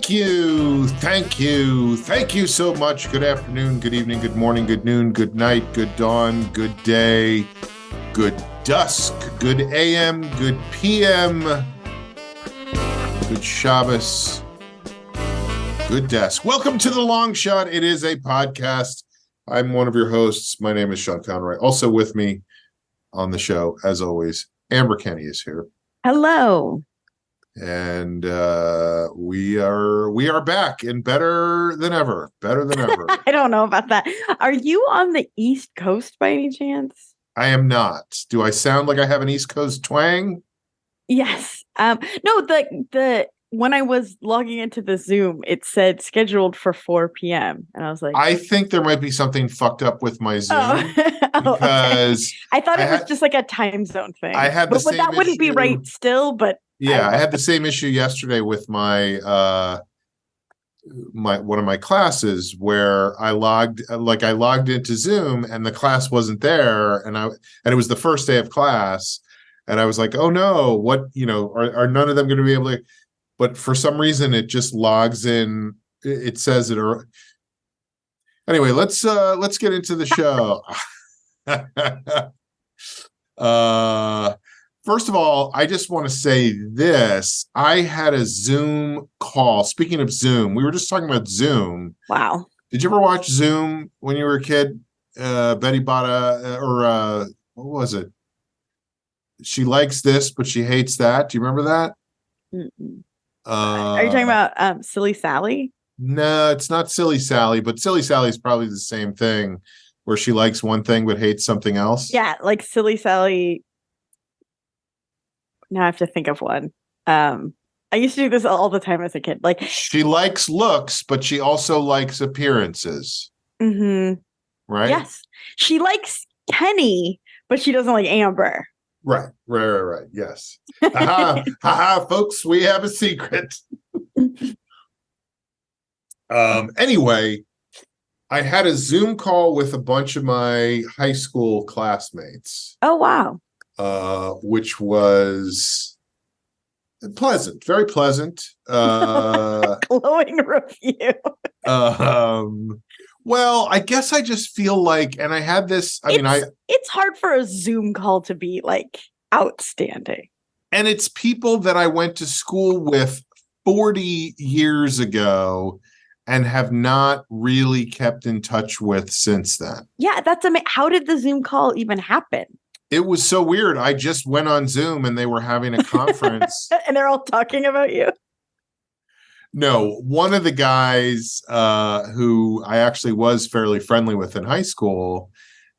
Thank you. Thank you. Thank you so much. Good afternoon, good evening, good morning, good noon, good night, good dawn, good day, good dusk, good AM, good PM, good Shabbos, good desk. Welcome to The Long Shot. It is a podcast. I'm one of your hosts. My name is Sean Conroy. Also with me on the show, as always, Amber Kenny is here. Hello. And we are back and better than ever. I don't know about that. Are you on the East Coast by any chance? I am not. Do I sound like I have an East Coast twang? Yes. No, the when I was logging into the Zoom, it said scheduled for 4 p.m. And I was like, I think there might be something fucked up with my Zoom because okay. I thought it was just like a time zone thing. I had the same that wouldn't issue. be right still, but yeah, I had the same issue yesterday with my one of my classes where I logged into Zoom and the class wasn't there, and it was the first day of class, and I was like, oh no, what, are none of them going to be able to? But for some reason, it just logs in. It says it. Anyway, let's get into the show. First of all, I just want to say this. I had a Zoom call. Speaking of Zoom, we were just talking about Zoom. Wow. Did you ever watch Zoom when you were a kid? Betty Botta, what was it? She likes this, but she hates that. Do you remember that? Are you talking about Silly Sally? No, it's not Silly Sally, but Silly Sally is probably the same thing, where she likes one thing but hates something else. Yeah, like Silly Sally. Now I have to think of one. I used to do this all the time as a kid. Like, she likes looks, but she also likes appearances. Mm-hmm. Right? Yes. She likes Kenny, but she doesn't like Amber. Right. Yes. Haha, folks, we have a secret. Anyway, I had a Zoom call with a bunch of my high school classmates. Oh, wow. Which was pleasant, very pleasant. Glowing review. Well, I guess I just feel like, and I had this, it's hard for a Zoom call to be like outstanding. And it's people that I went to school with 40 years ago and have not really kept in touch with since then. Yeah, that's amazing. How did the Zoom call even happen? It was so weird. I just went on Zoom and they were having a conference. And they're all talking about you. No, one of the guys who I actually was fairly friendly with in high school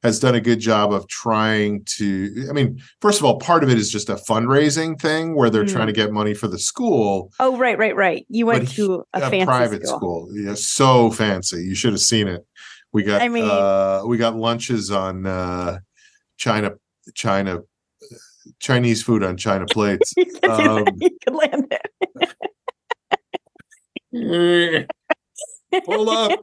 has done a good job of trying to, first of all, part of it is just a fundraising thing where they're trying to get money for the school. Oh, right. You went to a fancy private school. Yeah, so fancy. You should have seen it. We got lunches on Chinese food on China plates. You could land it. Pull up.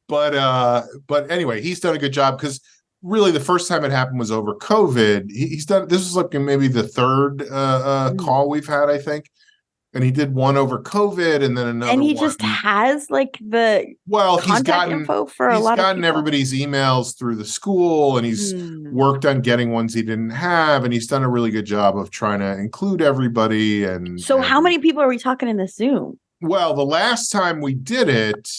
But anyway, he's done a good job because really the first time it happened was over COVID. He's done, this is like maybe the third call we've had, I think. And he did one over COVID and then another one. And he just has like the contact info for a lot of people. He's gotten everybody's emails through the school and he's worked on getting ones he didn't have. And he's done a really good job of trying to include everybody. So how many people are we talking in the Zoom? Well, the last time we did it,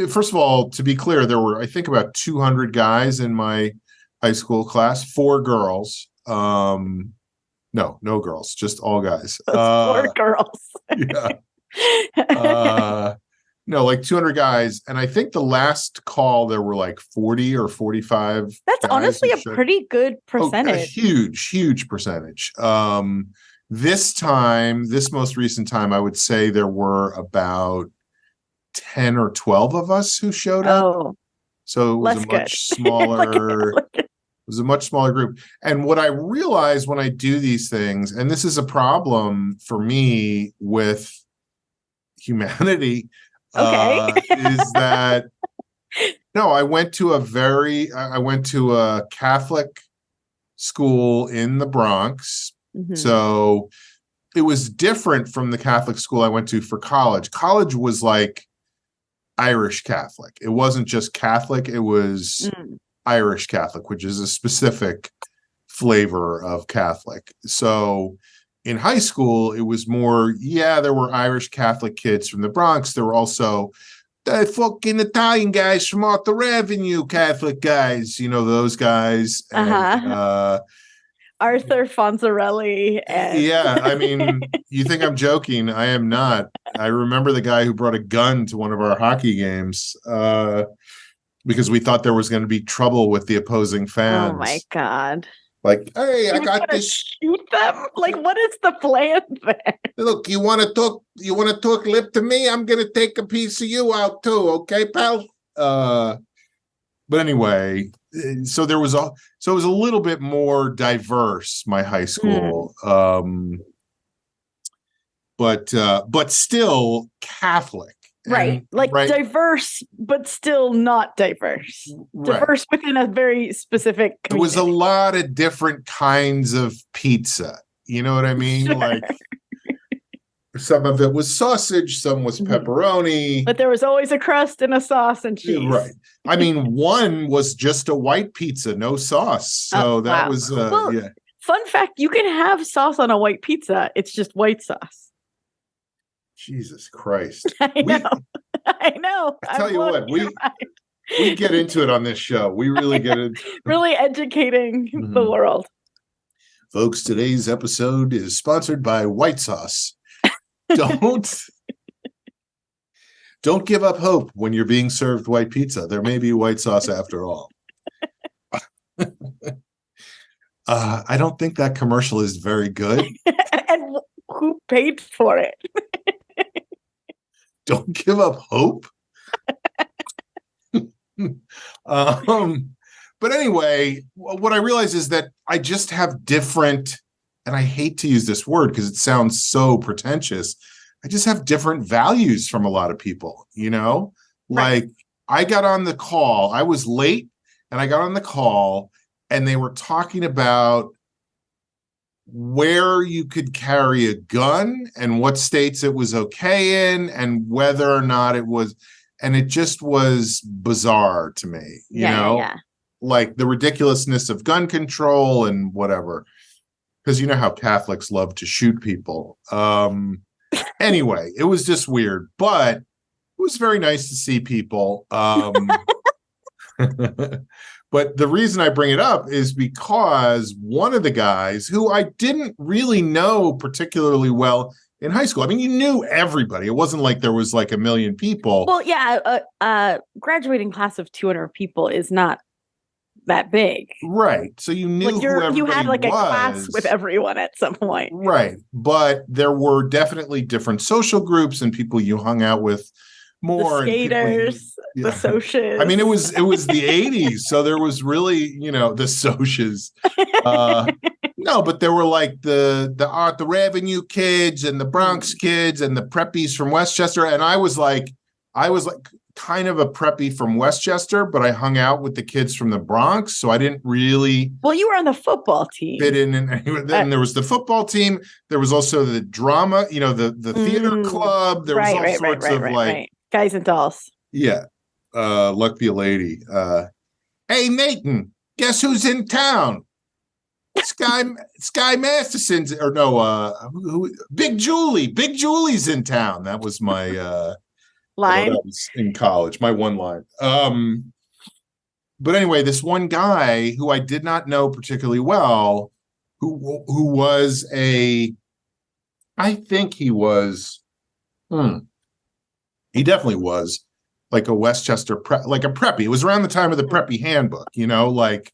first of all, to be clear, there were, I think, about 200 guys in my high school class, 4 girls. No girls, just all guys. 4 girls. Yeah. No, like 200 guys. And I think the last call, there were like 40 or 45. That's honestly a pretty good percentage. A huge percentage. This most recent time, I would say there were about 10 or 12 of us who showed up. Oh, so it was a much smaller. It was a much smaller group. And what I realized when I do these things, and this is a problem for me with humanity, is that no, I went to a Catholic school in the Bronx. Mm-hmm. So it was different from the Catholic school I went to for college. College was like Irish Catholic. It wasn't just Catholic. It was Irish Catholic, which is a specific flavor of Catholic. So in high school, it was more, there were Irish Catholic kids from the Bronx. There were also the fucking Italian guys from Arthur Avenue, Catholic guys, those guys. And, Arthur Fonzarelli. I mean, you think I'm joking. I am not. I remember the guy who brought a gun to one of our hockey games because we thought there was going to be trouble with the opposing fans. Oh, my God. Like, hey, I got this. Shoot them? Like, what is the plan there? Look, you want to talk lip to me? I'm going to take a piece of you out too. Okay, pal? But anyway, so it was a little bit more diverse, my high school, but still Catholic, right? Diverse, but still not diverse. Right. Diverse within a very specific community. There was a lot of different kinds of pizza. You know what I mean? Sure. Like some of it was sausage, some was pepperoni. But there was always a crust and a sauce and cheese. Right. I mean, one was just a white pizza, no sauce. So that was, Fun fact, you can have sauce on a white pizza. It's just white sauce. Jesus Christ. I know. I tell you what, we get into it on this show. We really get into really educating the world. Folks, today's episode is sponsored by white sauce. Don't give up hope when you're being served white pizza. There may be white sauce after all. I don't think that commercial is very good. And who paid for it? Don't give up hope. But anyway, what I realize is that I just have different, and I hate to use this word because it sounds so pretentious. I just have different values from a lot of people, Right. Like I got on the call, I was late and I got on the call and they were talking about where you could carry a gun and what states it was okay in and whether or not it was, and it just was bizarre to me, you know? Yeah. Like the ridiculousness of gun control and whatever. Because you know how Catholics love to shoot people. Anyway, it was just weird, but it was very nice to see people. But the reason I bring it up is because one of the guys who I didn't really know particularly well in high school. I mean, you knew everybody. It wasn't like there was like a million people. Well, yeah, graduating class of 200 people is not that big, right? So you knew who you had like a class with everyone at some point, right? But there were definitely different social groups and people you hung out with more. The skaters, the socias. I mean, it was the 80s, so there was really the socias. No, but there were like the Arthur Avenue kids and the Bronx kids and the preppies from Westchester, and I was like kind of a preppy from Westchester, but I hung out with the kids from the Bronx, so I didn't really. Well, you were on the football team. Fit in, and then there was the football team. There was also the drama, the theater club. There was all sorts of like guys and dolls. Yeah, luck be a lady. Hey, Nathan, guess who's in town? Sky Masterson's, or no, Big Julie. Big Julie's in town. That was my line. That was in college, my one line. But anyway, this one guy who I did not know particularly well, who was I think he was, he definitely was like a Westchester like a preppy. It was around the time of the preppy handbook, like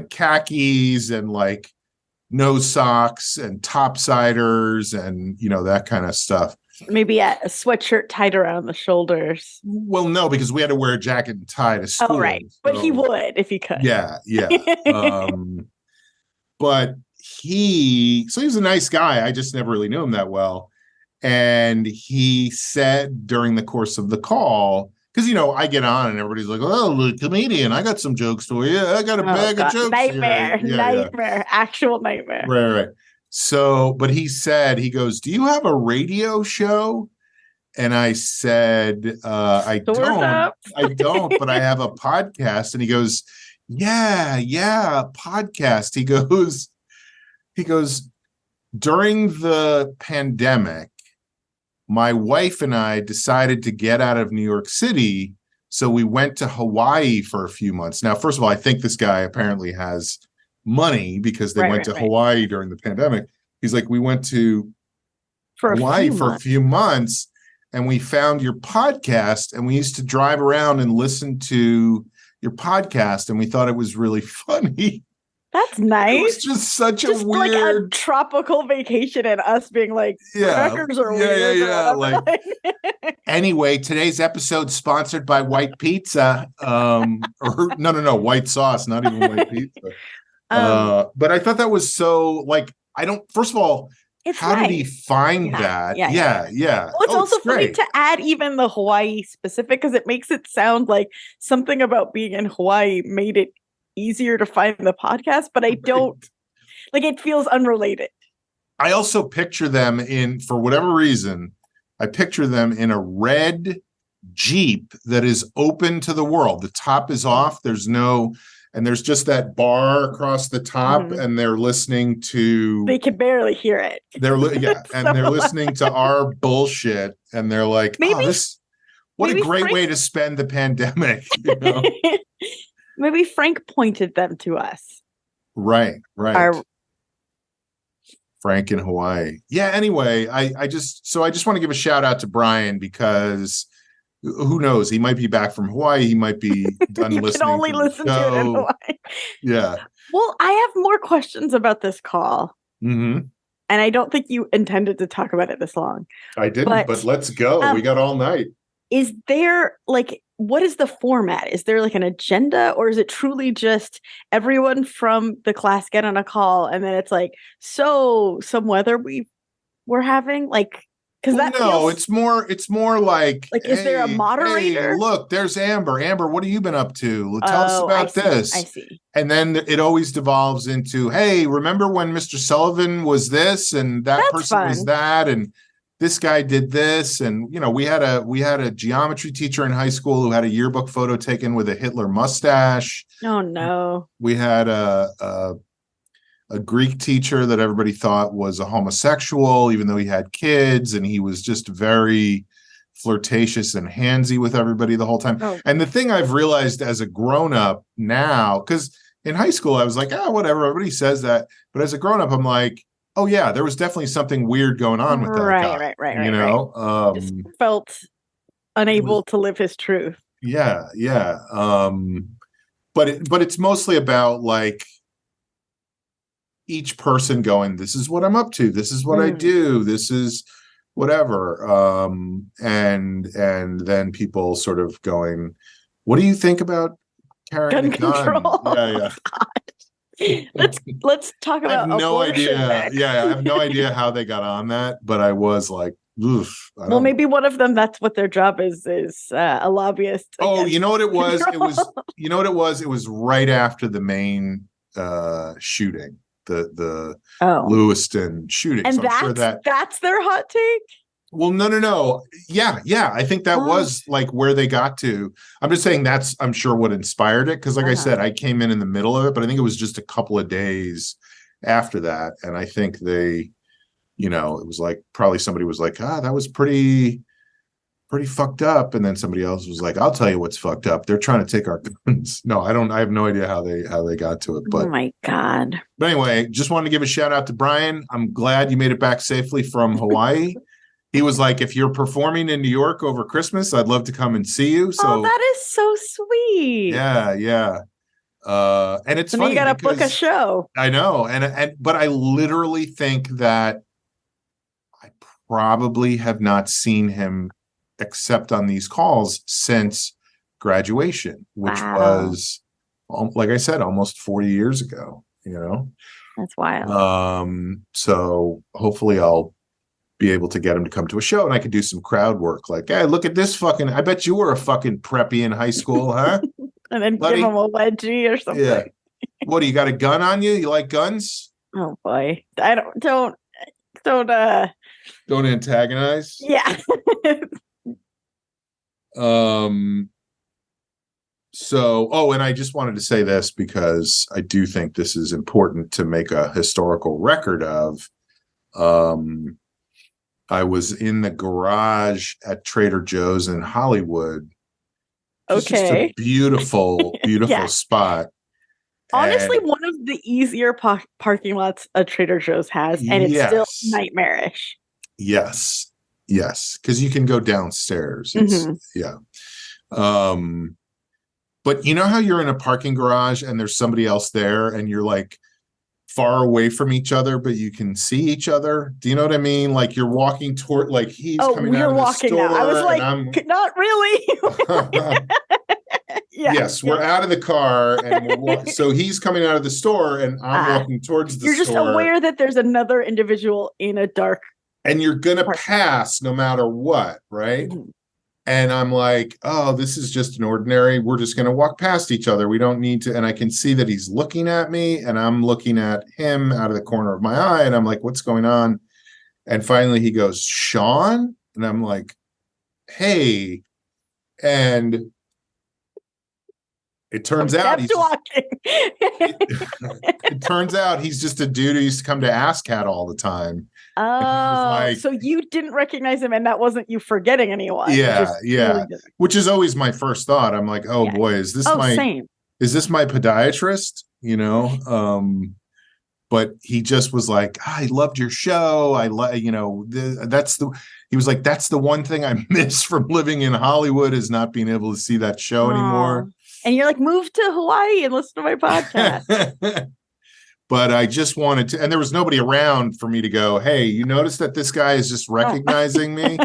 khakis and like no socks and topsiders and that kind of stuff. Maybe a sweatshirt tied around the shoulders. Well, no, because we had to wear a jacket and tie to school. Oh, right. But he would if he could. Yeah. But he was a nice guy. I just never really knew him that well. And he said during the course of the call, because, I get on and everybody's like, oh, the comedian, I got some jokes for you. I got a bag of jokes. Nightmare. Actual nightmare. Right. So, but he goes, "Do you have a radio show?" And I said, I don't, but I have a podcast. And he goes, yeah, podcast. He goes, during the pandemic, my wife and I decided to get out of New York City. So we went to Hawaii for a few months. Now, first of all, I think this guy apparently has money because they went to Hawaii during the pandemic. He's like, we went to Hawaii for a few months. And we found your podcast, and we used to drive around and listen to your podcast, and we thought it was really funny. That's nice. It was just such a weird, like a tropical vacation, and us being like, crackers are weird. Yeah. Like, anyway, today's episode sponsored by White Pizza. Or no, white sauce, not even white pizza. But I thought that was so like first of all. How did he find that? Yeah. Well, it's also funny to add even the Hawaii specific because it makes it sound like something about being in Hawaii made it easier to find the podcast, but I don't like it feels unrelated. I also picture them for whatever reason, I picture them in a red Jeep that is open to the world. The top is off. And there's just that bar across the top, and they're listening to. They can barely hear it. They're listening to our bullshit, and they're like, what a great way to spend the pandemic. You know? Maybe Frank pointed them to us. Right. Frank in Hawaii. Yeah. Anyway, I just want to give a shout out to Brian because. Who knows? He might be back from Hawaii. He might be done listening. You can only listen to it in Hawaii. Yeah. Well, I have more questions about this call. Mm-hmm. And I don't think you intended to talk about it this long. I didn't, but let's go. We got all night. Is there what is the format? Is there like an agenda, or is it truly just everyone from the class get on a call and then it's like, so some weather we're having it's more like is there a moderator? Hey, look, there's Amber, what have you been up to? Tell us about this. I see. And then it always devolves into, hey, remember when Mr. Sullivan was this and that person was that and this guy did this, and we had a geometry teacher in high school who had a yearbook photo taken with a Hitler mustache. Oh no. We had a Greek teacher that everybody thought was a homosexual, even though he had kids, and he was just very flirtatious and handsy with everybody the whole time. Oh. And the thing I've realized as a grown-up now, because in high school I was like, whatever, everybody says that. But as a grown-up, I'm like, oh yeah, there was definitely something weird going on with that guy. Right. Just felt unable to live his truth. Yeah. But it's mostly about like each person going, this is what I'm up to, this is what I do, this is whatever, and then people sort of going, what do you think about carrying gun control? Yeah. let's talk about. I have no idea. I have no idea how they got on that, but I was like, oof. Maybe one of them, that's what their job is a lobbyist. Oh, you know what it was? It was right after the main shooting. The Lewiston shooting. And so that's their hot take? Well, no. Yeah. I think that was like where they got to. I'm just saying I'm sure what inspired it. Because like I said, I came in the middle of it, but I think it was just a couple of days after that. And I think they, it was like, probably somebody was like, that was pretty fucked up. And then somebody else was like, I'll tell you what's fucked up. They're trying to take our guns. No, I have no idea how they got to it. But oh my God. But anyway, just wanted to give a shout out to Brian. I'm glad you made it back safely from Hawaii. He was like, if you're performing in New York over Christmas, I'd love to come and see you. So that is so sweet. Yeah. And it's funny. You got to book a show. I know. But I literally think that I probably have not seen him except on these calls since graduation, which was, like I said, almost 40 years ago, That's wild. So hopefully I'll be able to get him to come to a show and I could do some crowd work. Like, hey, look at this I bet you were a fucking preppy in high school, huh? And then give him a wedgie or something. Yeah. What, do you got a gun on you? You like guns? Oh boy. I don't Don't antagonize. yeah. And I just wanted to say this because I do think this is important to make a historical record of. I was in the garage at Trader Joe's in Hollywood. It's just a beautiful, beautiful spot. Honestly, one of the easier parking lots a Trader Joe's has, and it's still nightmarish. Yes, because you can go downstairs. Yeah. But you know how you're in a parking garage and there's somebody else there and you're like far away from each other, but you can see each other. Do you know what I mean? Like you're walking toward, like he's coming out of the store. Now. I was like, not really. Yes, we're out of the car, and so he's coming out of the store, and I'm walking towards the store. You're just aware that there's another individual in a dark, and you're gonna pass no matter what, right? Mm-hmm. And I'm like, oh, this is just an ordinary. We're just gonna walk past each other. We don't need to. And I can see that he's looking at me, and I'm looking at him out of the corner of my eye, and I'm like, what's going on? And finally, he goes, Sean, and I'm like, hey, and it turns out it turns out he's just a dude who used to come to ASCAT all the time. Oh, so you didn't recognize him, and that wasn't you forgetting anyone. Yeah. Which is always my first thought. I'm like, oh boy, is this my podiatrist? You know? But he just was like, I loved your show. He was like, that's the one thing I miss from living in Hollywood is not being able to see that show anymore. And you're like, move to Hawaii and listen to my podcast. But I just wanted to, and there was nobody around for me to go, hey, you notice that this guy is just recognizing me?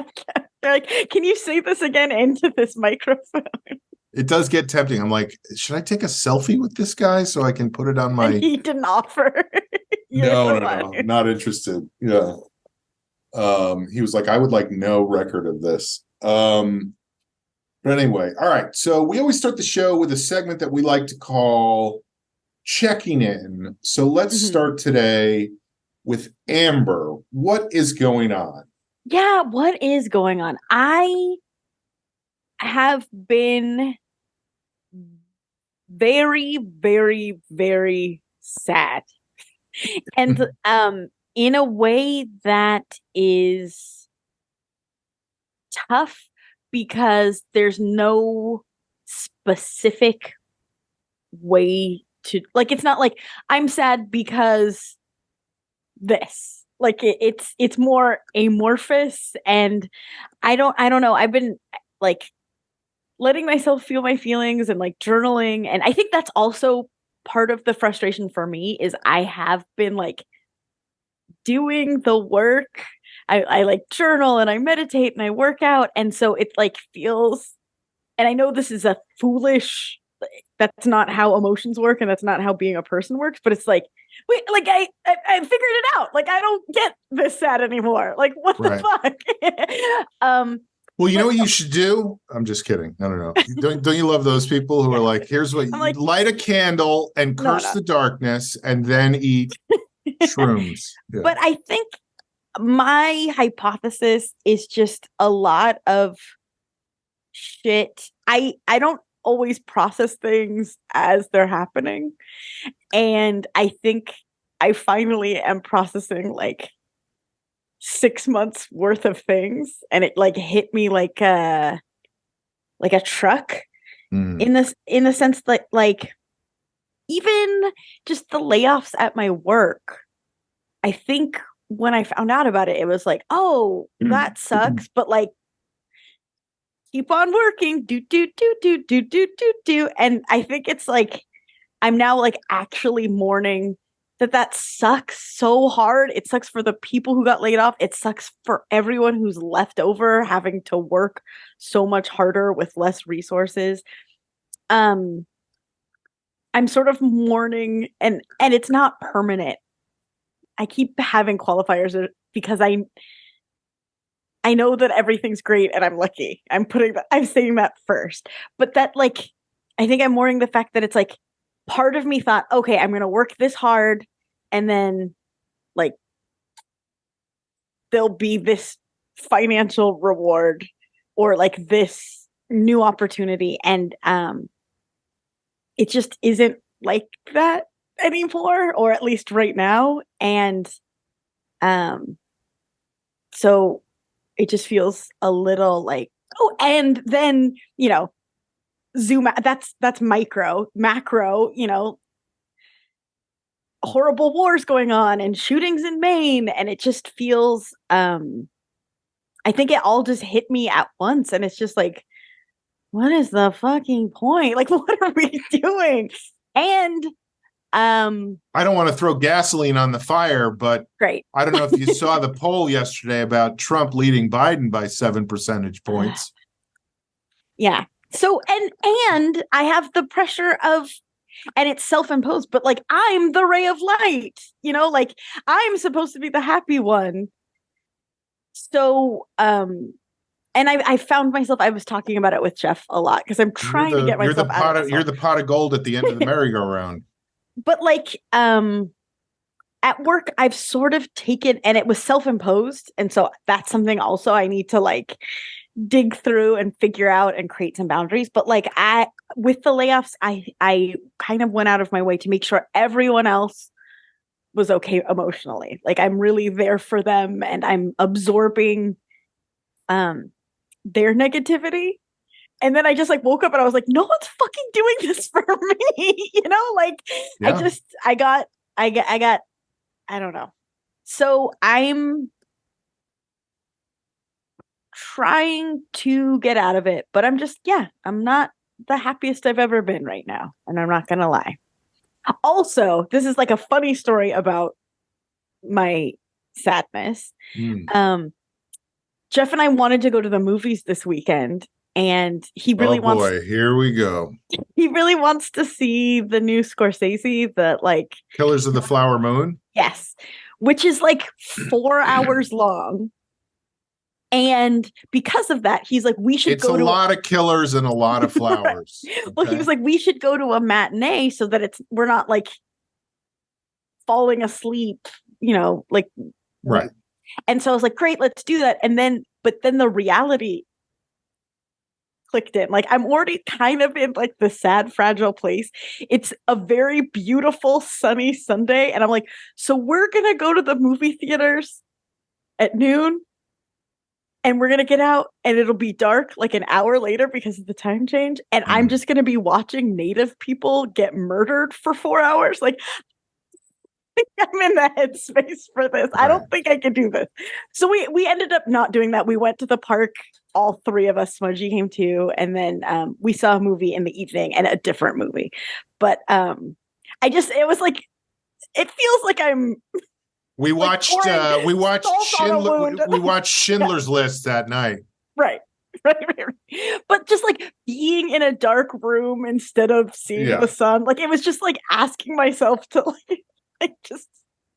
They're like, can you say this again into this microphone? It does get tempting. I'm like, should I take a selfie with this guy so I can put it on my... And he didn't offer. No, not interested. Yeah. He was like, I would like no record of this. But anyway, all right. So we always start the show with a segment that we like to call checking in. So let's start today with Amber. What is going on? Yeah, what is going on? I have been very, very, very sad. And in a way that is tough because there's no specific way to, like, it's not like I'm sad because this, like it's more amorphous, and I don't know. I've been like letting myself feel my feelings and like journaling, and I think that's also part of the frustration for me is I have been like doing the work. I like journal and I meditate and I work out, and so it like feels, and I know this is a foolish, that's not how emotions work and that's not how being a person works, but it's like, wait, like I figured it out. Like I don't get this sad anymore. Like what the fuck? Well, you know what you should do? I'm just kidding. I don't know. Don't you love those people who are like, here's what you like, light a candle and curse the darkness and then eat shrooms. Yeah. But I think my hypothesis is just a lot of shit. I don't always process things as they're happening. And I think I finally am processing like 6 months worth of things, and it like hit me like a truck in the sense that like even just the layoffs at my work, I think when I found out about it, it was like, oh, that sucks, but like keep on working, do. And I think it's like I'm now like actually mourning that sucks so hard. It sucks for the people who got laid off. It sucks for everyone who's left over having to work so much harder with less resources. I'm sort of mourning, and it's not permanent. I keep having qualifiers because I know that everything's great and I'm lucky. I'm saying that first. But that like, I think I'm mourning the fact that it's like part of me thought, okay, I'm going to work this hard and then like there'll be this financial reward or like this new opportunity, and it just isn't like that anymore, or at least right now. And so it just feels a little like, oh, and then, you know, zoom out, that's micro. Macro, you know, horrible wars going on and shootings in Maine, and it just feels I think it all just hit me at once, and it's just like, what is the fucking point? Like, what are we doing? And I don't want to throw gasoline on the fire, but great. I don't know if you saw the poll yesterday about Trump leading Biden by 7 percentage points. Yeah. So and I have the pressure of, and it's self-imposed, but like I'm the ray of light, you know, like I'm supposed to be the happy one. So and I found myself, I was talking about it with Jeff a lot because I'm trying to get myself out of it. You're the pot of gold at the end of the merry-go-round. But like at work, I've sort of taken, and it was self-imposed, and so that's something also I need to like dig through and figure out and create some boundaries. But like with the layoffs, I kind of went out of my way to make sure everyone else was okay emotionally. Like I'm really there for them, and I'm absorbing their negativity. And then I just like woke up and I was like, no one's fucking doing this for me. You know, like yeah. I got, I don't know. So I'm trying to get out of it, but I'm not the happiest I've ever been right now. And I'm not going to lie. Also, this is like a funny story about my sadness. Jeff and I wanted to go to the movies this weekend, and he really wants. Oh boy, here we go. He really wants to see the new Scorsese, the like Killers of the Flower Moon. Yes, which is like 4 hours long. And because of that, he's like, we should go to... It's a lot of killers and a lot of flowers. Right. Okay. Well, he was like, we should go to a matinee so that we're not like falling asleep, you know, like... Right. And so I was like, great, let's do that. But then the reality clicked in. Like, I'm already kind of in like the sad, fragile place. It's a very beautiful, sunny Sunday. And I'm like, so we're going to go to the movie theaters at noon, and we're going to get out, and it'll be dark like an hour later because of the time change. And I'm just going to be watching Native people get murdered for 4 hours. Like, I'm in the headspace for this. Right. I don't think I can do this. So we ended up not doing that. We went to the park. All three of us, Smudgy came too. And then we saw a movie in the evening, and a different movie. But it was like, it feels like I'm... We watched Schindler's List that night. Right. But just like being in a dark room instead of seeing the sun, like it was just like asking myself to like just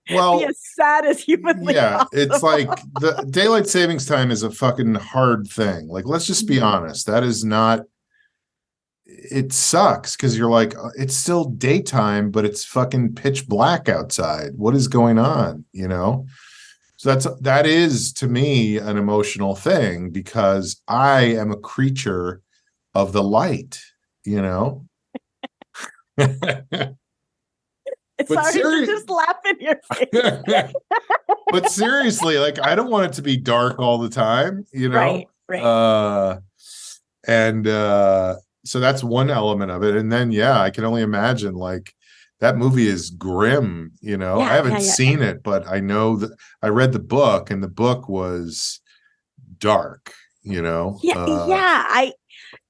be as sad as humanly possible. It's like the daylight savings time is a fucking hard thing. Like, let's just be honest. That is not... It sucks because you're like, it's still daytime, but it's fucking pitch black outside. What is going on? You know? So that is to me an emotional thing, because I am a creature of the light, you know? Sorry to just laugh in your face. But seriously, like, I don't want it to be dark all the time, you know? Right. So that's one element of it. And then, I can only imagine, like, that movie is grim, you know? I haven't seen it, but I know that I read the book, and the book was dark, you know?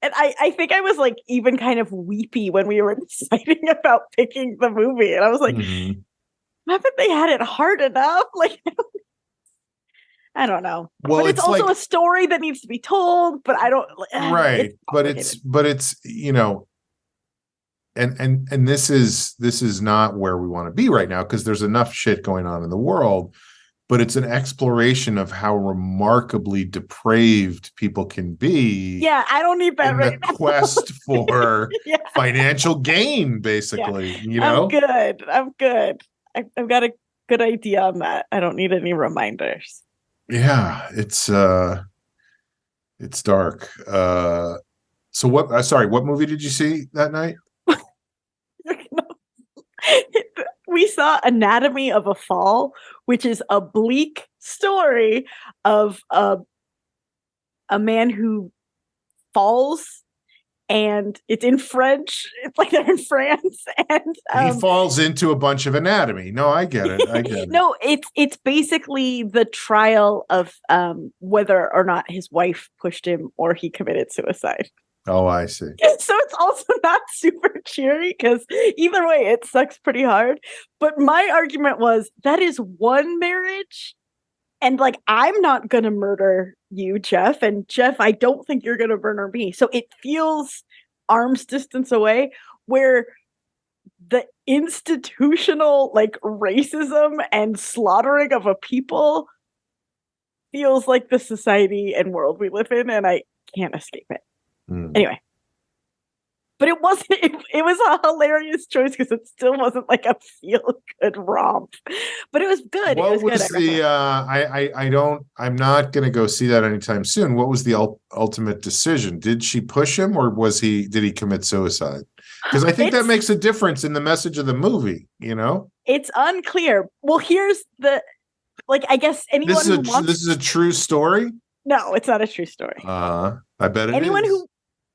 I think I was like even kind of weepy when we were deciding about picking the movie. And I was like, haven't they had it hard enough? Like, I don't know. Well, but it's also like a story that needs to be told, but I don't... Right. But it's, you know, and this is not where we want to be right now, because there's enough shit going on in the world. But it's an exploration of how remarkably depraved people can be. Yeah, I don't need that right now. Quest for financial gain, basically. You know, I'm good. I've got a good idea on that. I don't need any reminders. Yeah, it's dark. So what? Sorry, what movie did you see that night? We saw Anatomy of a Fall, which is a bleak story of a man who falls, and it's in French. It's like they're in France, and he falls into a bunch of anatomy. No, I get it. I get it. No, it's basically the trial of whether or not his wife pushed him or he committed suicide. Oh, I see. So it's also not super cheery because either way, it sucks pretty hard. But my argument was that is one marriage. And like, I'm not going to murder you, Jeff. And Jeff, I don't think you're going to murder me. So it feels arm's distance away, where the institutional like racism and slaughtering of a people feels like the society and world we live in. And I can't escape it. Anyway, but it wasn't. It was a hilarious choice because it still wasn't like a feel good romp, but it was good. What it was good. The? I don't. I'm not going to go see that anytime soon. What was the ultimate decision? Did she push him, or did he commit suicide? Because I think that makes a difference in the message of the movie. You know, it's unclear. Well, here's the I guess anyone this is a true story. No, it's not a true story. I bet it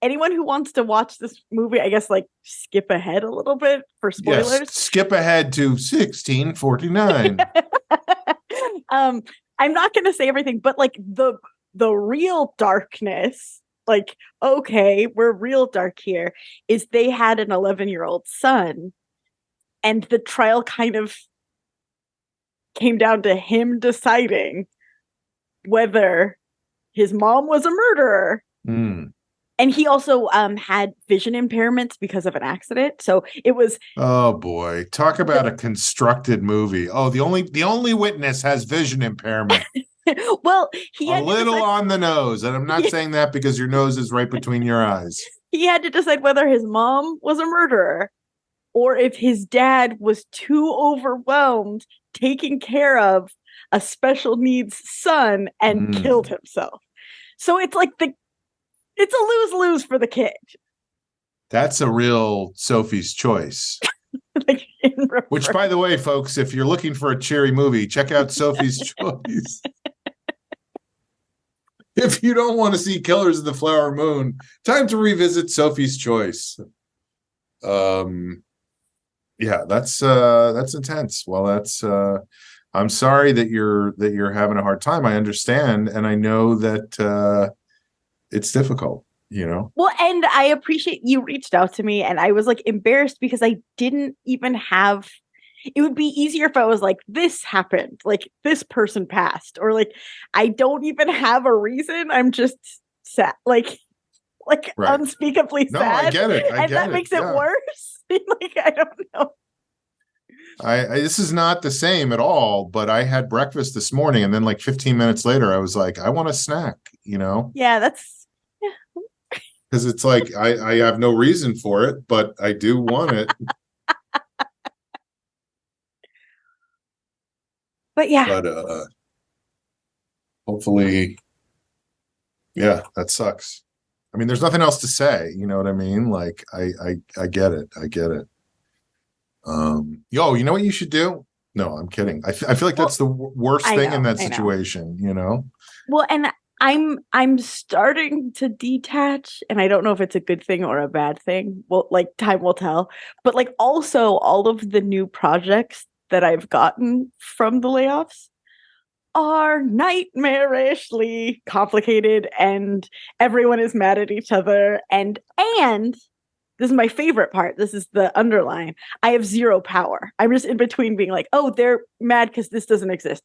anyone who wants to watch this movie, I guess, like skip ahead a little bit for spoilers. Yes, skip ahead to 1649. I'm not going to say everything, but like the real darkness, like, okay, we're real dark here, is they had an 11-year-old son, and the trial kind of came down to him deciding whether his mom was a murderer. And he also had vision impairments because of an accident. So it was. Oh boy, talk about a constructed movie. Oh, the only witness has vision impairment. Well, he had a little on the nose, and I'm not saying that because your nose is right between your eyes. He had to decide whether his mom was a murderer, or if his dad was too overwhelmed taking care of a special needs son and killed himself. So it's like it's a lose-lose for the kid. That's a real Sophie's Choice. Which, by the way, folks, if you're looking for a cheery movie, check out Sophie's Choice. If you don't want to see Killers of the Flower Moon, time to revisit Sophie's Choice. Yeah, that's intense. Well, that's I'm sorry that you're having a hard time. I understand, and I know that it's difficult, you know. Well, and I appreciate you reached out to me, and I was like embarrassed because I didn't even have. It would be easier if I was like, this happened, like this person passed, or like I don't even have a reason. I'm just sad, like right. Unspeakably sad. No, I get it. And that makes it worse. Like, I don't know. This is not the same at all, but I had breakfast this morning, and then like 15 minutes later, I was like, I want a snack, you know? Yeah, because it's like I have no reason for it, but I do want it. But yeah. But hopefully, yeah, that sucks. I mean, there's nothing else to say, you know what I mean? Like, I get it. I get it. You know what you should do? No, I'm kidding. I feel like that's the worst thing in that situation, you know? Well, and I'm starting to detach, and I don't know if it's a good thing or a bad thing. Well, like, time will tell. But like, also all of the new projects that I've gotten from the layoffs are nightmarishly complicated, and everyone is mad at each other. And this is my favorite part. This is the underline. I have zero power. I'm just in between being like, oh, they're mad because this doesn't exist.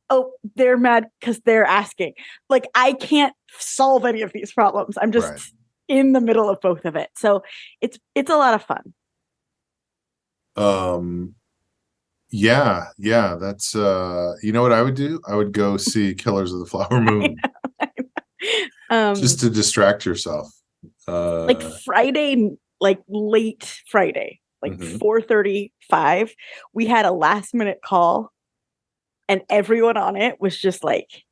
Oh, they're mad because they're asking. Like, I can't solve any of these problems. I'm just in the middle of both of it. So it's a lot of fun. Yeah, that's you know what I would do? I would go see Killers of the Flower Moon. I know. Just to distract yourself. Like Friday, like late Friday. like 4:35. We had a last minute call, and everyone on it was just like,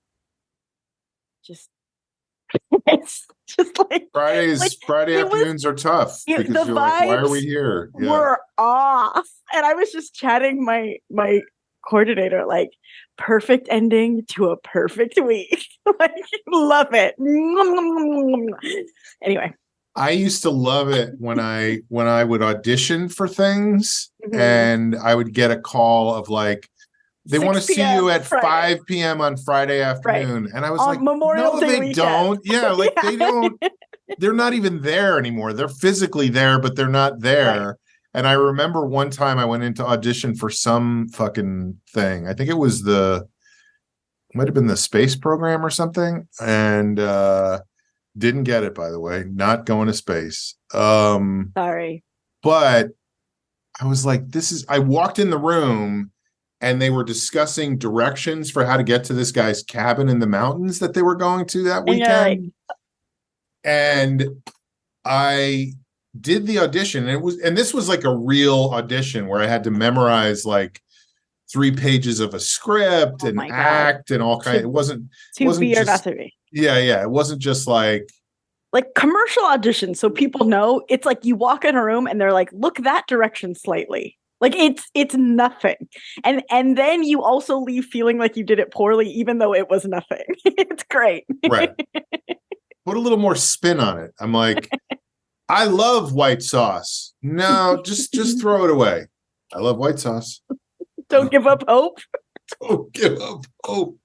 it's just like Friday afternoons are tough because you're like, why are we here? Yeah. We're off. And I was just chatting my coordinator, like, perfect ending to a perfect week. Like, love it. Anyway. I used to love it when I would audition for things and I would get a call of like, they want to see you at Friday. 5 p.m. on Friday afternoon. Right. And I was like, Memorial Day weekend. Don't. Yeah, like they don't, they're not even there anymore. They're physically there, but they're not there. Right. And I remember one time I went into audition for some fucking thing. I think it was might have been the space program or something. And didn't get it, by the way. Not going to space. Sorry. But I was like, I walked in the room and they were discussing directions for how to get to this guy's cabin in the mountains that they were going to that weekend. And I did the audition, and this was like a real audition where I had to memorize like 3 pages of a script and act and all kinds. It wasn't be or not to be. Yeah. It wasn't just like commercial auditions. So people know, it's like you walk in a room and they're like, look that direction slightly. Like it's nothing. And then you also leave feeling like you did it poorly, even though it was nothing. It's great. Right. Put a little more spin on it. I'm like, I love white sauce. No, just throw it away. I love white sauce. Don't give up hope. Don't give up hope.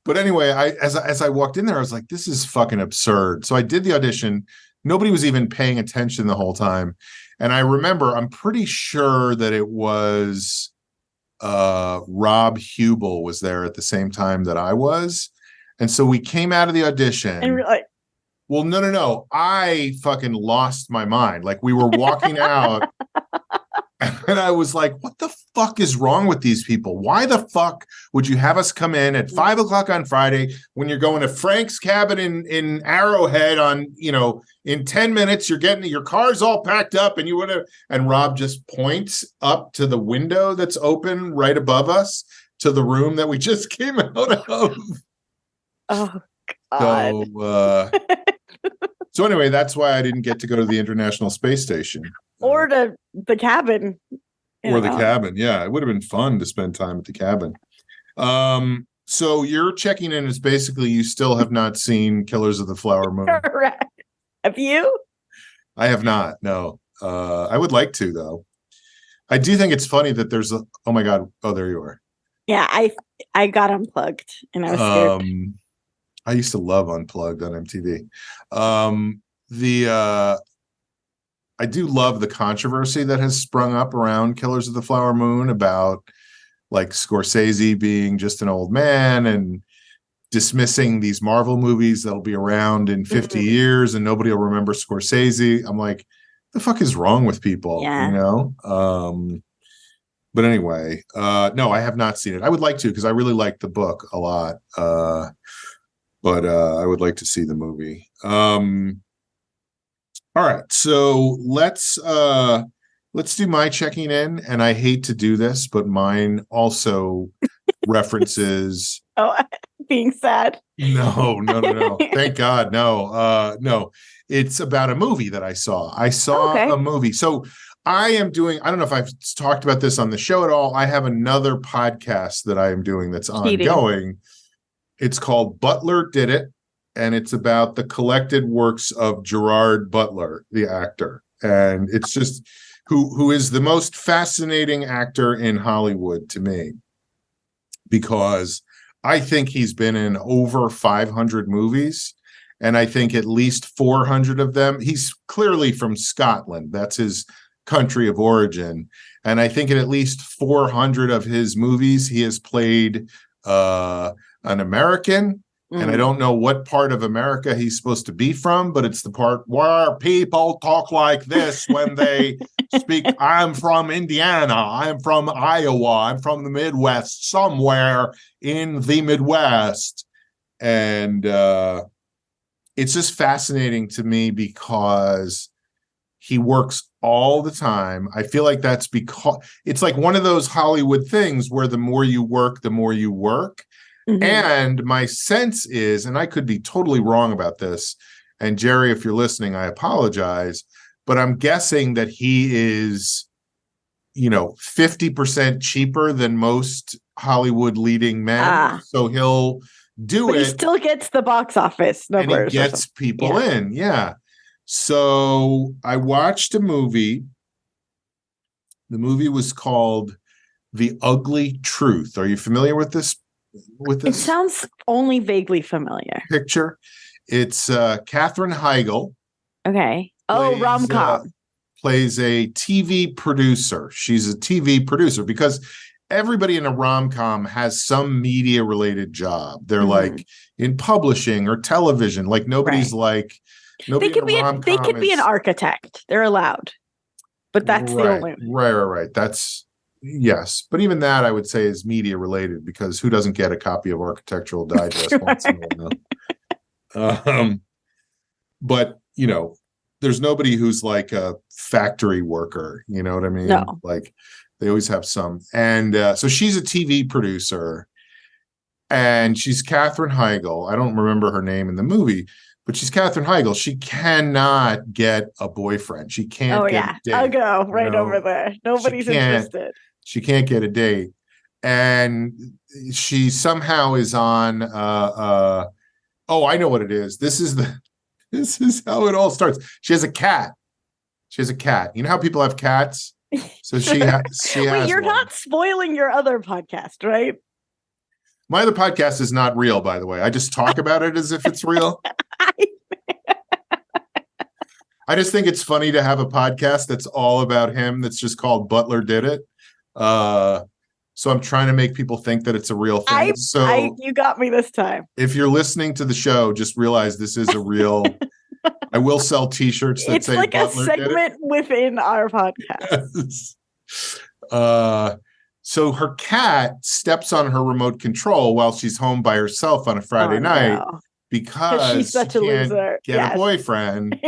But anyway, as I walked in there, I was like, this is fucking absurd. So I did the audition. Nobody was even paying attention the whole time. And I remember, I'm pretty sure that it was Rob Heigl was there at the same time that I was. And so we came out of the audition. And we're like, well, no. I fucking lost my mind. Like we were walking out and I was like, what the fuck is wrong with these people? Why the fuck would you have us come in at 5 o'clock on Friday when you're going to Frank's cabin in Arrowhead on, in 10 minutes, you're getting your car's all packed up and you would have, and Rob just points up to the window that's open right above us to the room that we just came out of. Oh, God. So anyway, that's why I didn't get to go to the International Space Station. Or to the cabin. Or the cabin. Yeah, it would have been fun to spend time at the cabin. So your checking in is basically you still have not seen Killers of the Flower Moon. Correct. Have you? I have not, no. I would like to, though. I do think it's funny that there's oh my God. Oh, there you are. Yeah, I got unplugged and I was scared. I used to love Unplugged on MTV. I do love the controversy that has sprung up around Killers of the Flower Moon about like Scorsese being just an old man and dismissing these Marvel movies that'll be around in 50 years and nobody will remember Scorsese. I'm like, the fuck is wrong with people? Yeah. But anyway, no, I have not seen it. I would like to because I really like the book a lot. But I would like to see the movie. All right, so let's do my checking in, and I hate to do this, but mine also references. Oh, being sad. No. Thank God, no. It's about a movie that I saw. I saw a movie. So I am doing. I don't know if I've talked about this on the show at all. I have another podcast that I am doing that's ongoing. It's called Butler Did It, and it's about the collected works of Gerard Butler, the actor. And it's just who is the most fascinating actor in Hollywood to me, because I think he's been in over 500 movies, and I think at least 400 of them, he's clearly from Scotland. That's his country of origin. And I think in at least 400 of his movies, he has played an American, and I don't know what part of America he's supposed to be from, but it's the part where people talk like this when they speak. I'm from Indiana. I'm from Iowa. I'm from the Midwest, somewhere in the Midwest. And it's just fascinating to me because He works all the time. I feel like that's because it's like one of those Hollywood things where the more you work, the more you work. Mm-hmm. And my sense is, and I could be totally wrong about this, and Jerry, if you're listening, I apologize, but I'm guessing that he is, 50% cheaper than most Hollywood leading men. So he'll do it. He still gets the box office numbers. And he gets people in. Yeah. So I watched a movie. The movie was called The Ugly Truth. Are you familiar with this? It sounds only vaguely familiar. Picture. It's Katherine Heigl. Okay. Rom-Com. Plays a TV producer. She's a TV producer because everybody in a rom-com has some media-related job. They're like in publishing or television. Like nobody's like nobody. They could be an architect. They're allowed, but that's the only. Right. That's yes, but even that I would say is media-related because who doesn't get a copy of Architectural Digest once in a while? But there's nobody who's like a factory worker. You know what I mean? No. Like they always have some. And so she's a TV producer and she's Katherine Heigl. I don't remember her name in the movie, but she's Katherine Heigl. She cannot get a boyfriend. She can't get a date. I'll go over there. Nobody's interested. She can't get a date. And she somehow is on I know what it is. This is how it all starts. She has a cat. You know how people have cats? So she has Wait, you're one. not spoiling your other podcast, right? My other podcast is not real, by the way. I just talk about it as if it's real. I just think it's funny to have a podcast that's all about him. That's just called Butler Did It. So I'm trying to make people think that it's a real thing. You got me this time. If you're listening to the show, just realize this is a real. I will sell T-shirts that say like Butler a segment within our podcast. Yes. So her cat steps on her remote control while she's home by herself on a Friday night because she's such a loser. Get a boyfriend.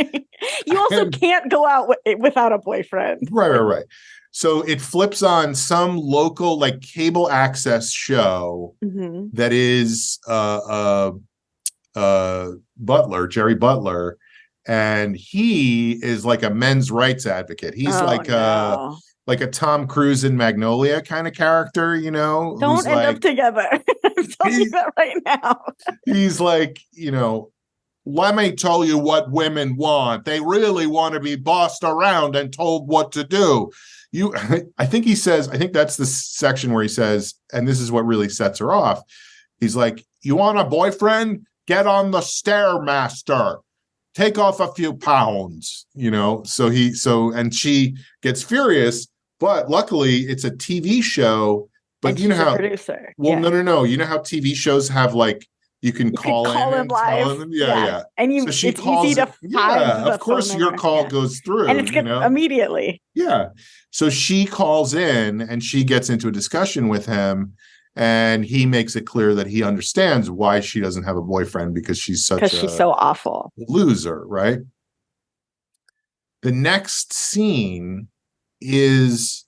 You also can't go out without a boyfriend. Right. So it flips on some local like cable access show that is Butler, Jerry Butler, and he is like a men's rights advocate. He's like a Tom Cruise in Magnolia kind of character, Don't end up together. I'm telling you that right now. He's like, let me tell you what women want. They really want to be bossed around and told what to do. I think that's the section where he says, and this is what really sets her off. He's like, you want a boyfriend? Get on the Stairmaster. Take off a few pounds, and she gets furious, but luckily it's a TV show. But and you know how producer. No. You know how TV shows have like you can call them live. Yeah. And it's easy to find. Of course your call goes through. And it's good immediately. Yeah. So she calls in and she gets into a discussion with him. And he makes it clear that he understands why she doesn't have a boyfriend because she's so awful loser, right? The next scene is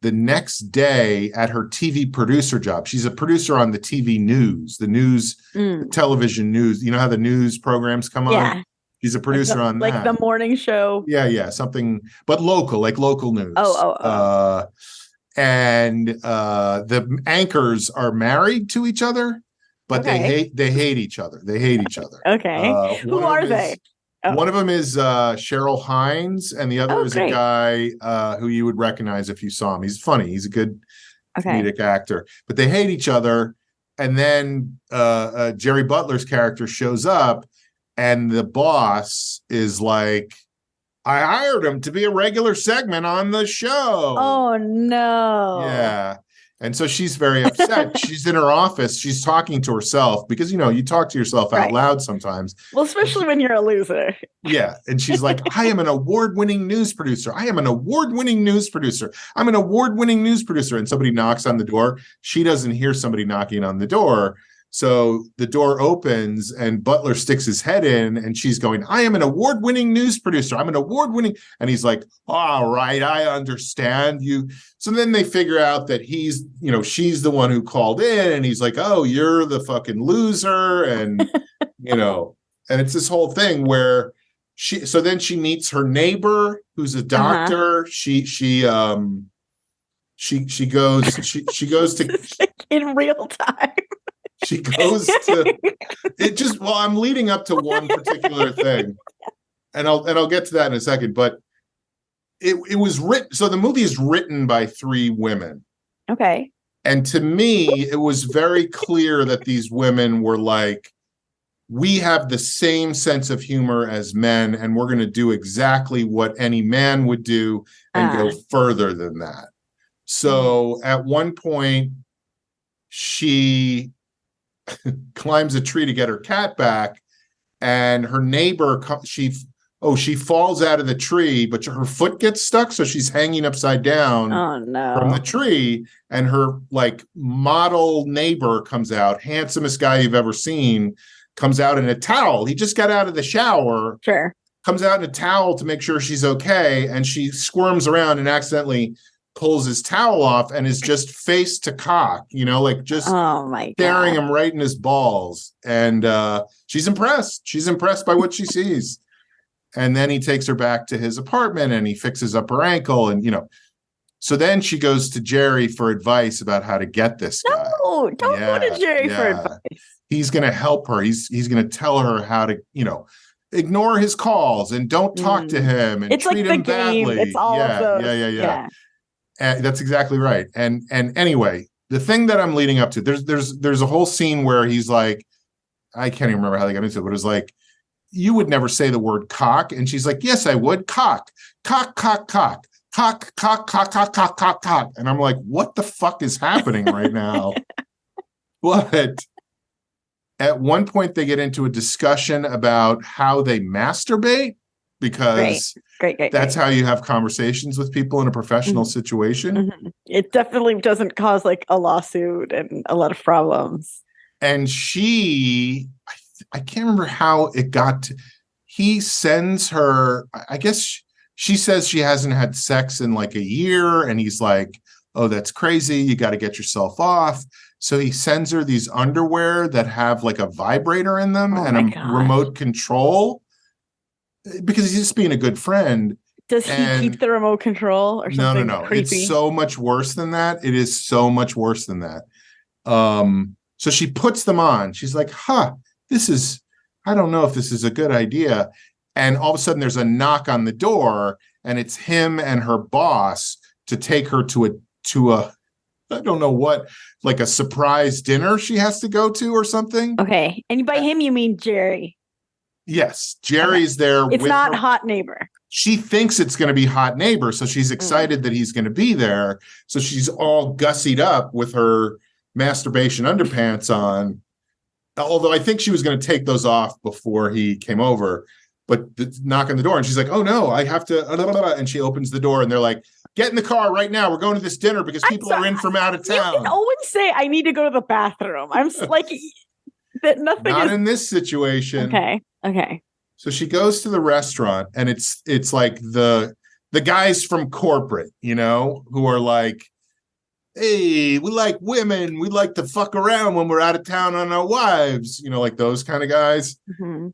the next day at her TV producer job. She's a producer on the TV news, the television news. You know how the news programs come on? She's a producer on that. Like the morning show. Yeah. Something, but local news. And the anchors are married to each other, but they hate each other. Okay. Who are they? One of them is Cheryl Hines, and the other is a guy who you would recognize if you saw him. He's funny. He's a good comedic actor. But they hate each other. And then Jerry Butler's character shows up, and the boss is like, I hired him to be a regular segment on the show. Oh, no. Yeah. And so she's very upset. She's in her office. She's talking to herself because, you talk to yourself out loud sometimes. Well, especially when you're a loser. Yeah. And she's like, I am an award-winning news producer. I'm an award-winning news producer. And somebody knocks on the door. She doesn't hear somebody knocking on the door. So the door opens and Butler sticks his head in and she's going, I am an award-winning news producer. I'm an award-winning. And he's like, all right, I understand you. So then they figure out that he's, she's the one who called in and he's like, oh, you're the fucking loser. And, and it's this whole thing where then she meets her neighbor who's a doctor. She goes to in real time. She goes to it just I'm leading up to one particular thing. And I'll get to that in a second, but it was written. So the movie is written by 3 women. Okay. And to me, it was very clear that these women were like, we have the same sense of humor as men, and we're going to do exactly what any man would do and go further than that. So at one point, she climbs a tree to get her cat back, and her neighbor she falls out of the tree, but her foot gets stuck, so she's hanging upside down from the tree, and her like model neighbor comes out, handsomest guy you've ever seen, comes out in a towel. He just got out of the shower. Sure. Comes out in a towel to make sure she's okay, and she squirms around and accidentally pulls his towel off and is just face to cock, just staring him right in his balls. And she's impressed. She's impressed by what she sees. And then he takes her back to his apartment and he fixes up her ankle. And, so then she goes to Jerry for advice about how to get this guy. No, don't go to Jerry for advice. He's going to help her. He's going to tell her how to, ignore his calls and don't talk to him and treat him badly. It's all of those. Yeah. That's exactly right. And anyway, the thing that I'm leading up to, there's a whole scene where he's like, I can't even remember how they got into it, but it's like, you would never say the word cock. And she's like, yes, I would. Cock, cock, cock, cock, cock, cock, cock, cock, cock, cock, cock. And I'm like, what the fuck is happening right now? But at one point they get into a discussion about how they masturbate, because Great. That's how you have conversations with people in a professional situation. Mm-hmm. It definitely doesn't cause like a lawsuit and a lot of problems. And I can't remember how it got to, he sends her, I guess she says she hasn't had sex in like a year. And he's like, oh, that's crazy. You got to get yourself off. So he sends her these underwear that have like a vibrator in them and a remote control, because he's just being a good friend. Does he keep the remote control or something? No. Creepy? It's so much worse than that. It is so much worse than that. So she puts them on. She's like, I don't know if this is a good idea. And all of a sudden there's a knock on the door, and it's him and her boss to take her to a I don't know what, like a surprise dinner she has to go to or something. Okay. And by him, you mean Jerry. Yes. Jerry's there. It's not hot neighbor. She thinks it's going to be hot neighbor. So she's excited that he's going to be there. So she's all gussied up with her masturbation underpants on. Although I think she was going to take those off before he came over, but the knock on the door and she's like, oh no, I have to, and she opens the door and they're like, get in the car right now. We're going to this dinner because people are in from out of town. You can always say, I need to go to the bathroom. I'm like, that nothing Not in this situation. Okay. So she goes to the restaurant and it's like the guys from corporate, who are like, hey, we like women. We like to fuck around when we're out of town on our wives, like those kind of guys. Mm-hmm.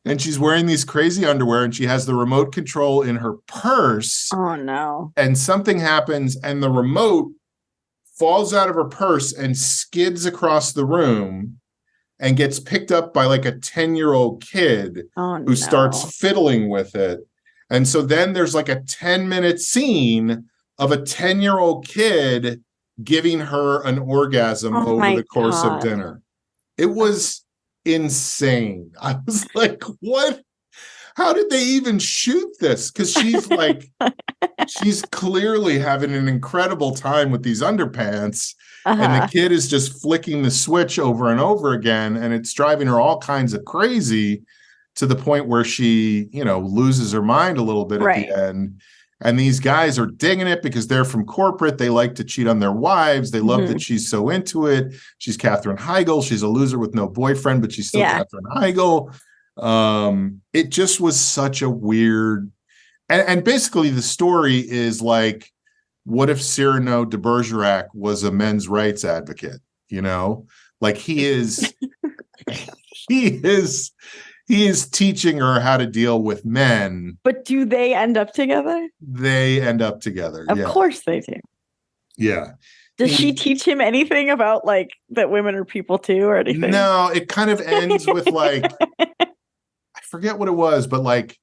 And she's wearing these crazy underwear and she has the remote control in her purse. Oh, no. And something happens and the remote falls out of her purse and skids across the room and gets picked up by like a 10-year-old kid who starts fiddling with it. And so then there's like a 10-minute scene of a 10-year-old kid giving her an orgasm over the course of dinner. It was insane. I was like, what? How did they even shoot this? Because she's like, she's clearly having an incredible time with these underpants. And the kid is just flicking the switch over and over again. And it's driving her all kinds of crazy to the point where she, loses her mind a little bit at the end. And these guys are digging it because they're from corporate. They like to cheat on their wives. They love Mm-hmm. that she's so into it. She's Katherine Heigl. She's a loser with no boyfriend, but she's still Katherine Heigl. It just was such a weird, and basically the story is like, what if Cyrano de Bergerac was a men's rights advocate? You know, like he is teaching her how to deal with men. But do they end up together? They end up together. Of course they do. Yeah. Does she teach him anything about like that women are people too or anything? No, it kind of ends with like, I forget what it was, but like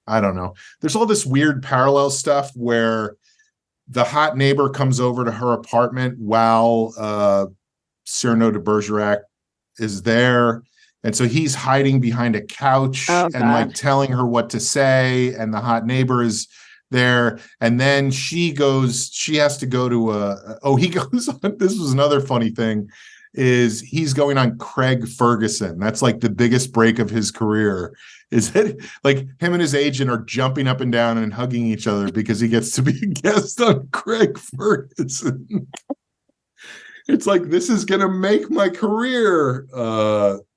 I don't know. There's all this weird parallel stuff where the hot neighbor comes over to her apartment while Cyrano de Bergerac is there. And so he's hiding behind a couch and like telling her what to say. And the hot neighbor is there. And then she has to go to he goes on. This was another funny thing is he's going on Craig Ferguson. That's like the biggest break of his career is that like him and his agent are jumping up and down and hugging each other because he gets to be a guest on Craig Ferguson. It's like, this is going to make my career,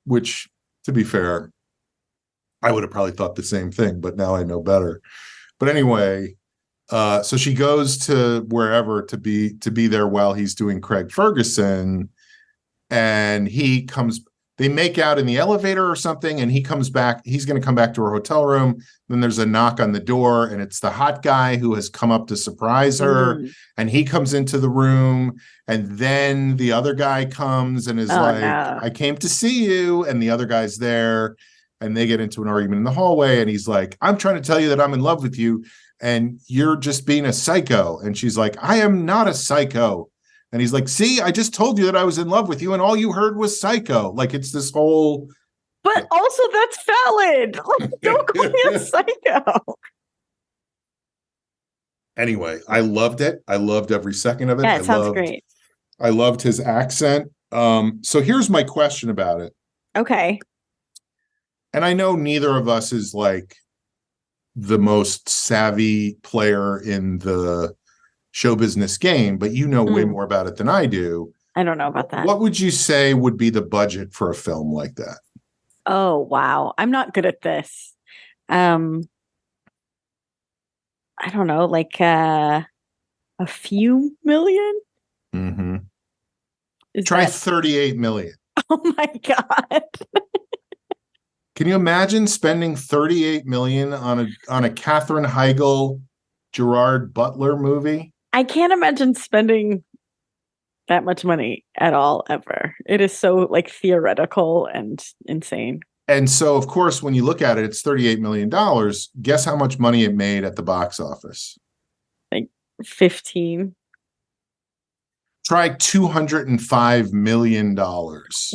which, to be fair, I would have probably thought the same thing, but now I know better. But anyway, so she goes to wherever to be there while he's doing Craig Ferguson, and they make out in the elevator or something, and he comes back. He's going to come back to her hotel room. Then there's a knock on the door, and it's the hot guy who has come up to surprise her. And he comes into the room, and then the other guy comes and is I came to see you. And the other guy's there, and they get into an argument in the hallway. And he's like, I'm trying to tell you that I'm in love with you, and you're just being a psycho. And she's like, I am not a psycho. And he's like, see, I just told you that I was in love with you, and all you heard was psycho. Like, it's this whole... But also, that's valid. Like, don't call me a psycho. Anyway, I loved it. I loved every second of it. Yeah, it sounds great. I loved his accent. So here's my question about it. Okay. And I know neither of us is like the most savvy player in the show business game, but you know way more about it than I do. I don't know about that. What would you say would be the budget for a film like that? Oh, wow. I'm not good at this. I don't know, like a few million? Mm-hmm. Try 38 million. Oh my God. Can you imagine spending 38 million on a Katherine Heigl, Gerard, Butler movie? I can't imagine spending that much money at all, ever. It is so like theoretical and insane. And so, of course, when you look at it, it's $38 million. Guess how much money it made at the box office? Like 15. Try $205 million.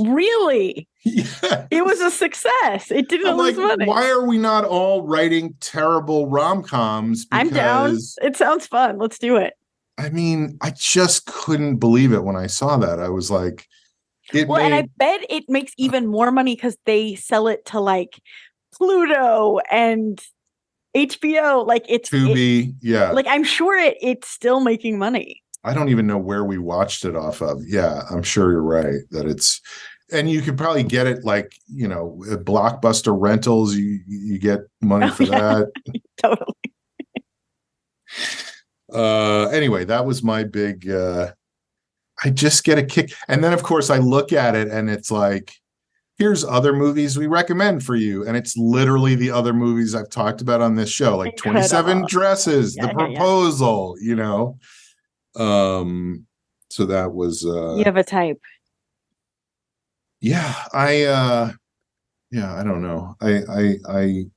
Really? Yeah. It was a success. It didn't lose money. Why are we not all writing terrible rom-coms? I'm down. It sounds fun. Let's do it. I mean, I just couldn't believe it when I saw that. I was like, and I bet it makes even more money because they sell it to like Pluto and HBO. Like it's Tubi, yeah. Like I'm sure it's still making money. I don't even know where we watched it off of. Yeah, I'm sure you're right that it's, and you could probably get it like, you know, at Blockbuster Rentals. You get money for that. Totally. Anyway, that was my big. I just get a kick, and then of course I look at it, and it's like, here's other movies we recommend for you, and it's literally the other movies I've talked about on this show, like 27 Dresses, The Proposal, you know. So that was you have a type. Yeah, I don't know. I'm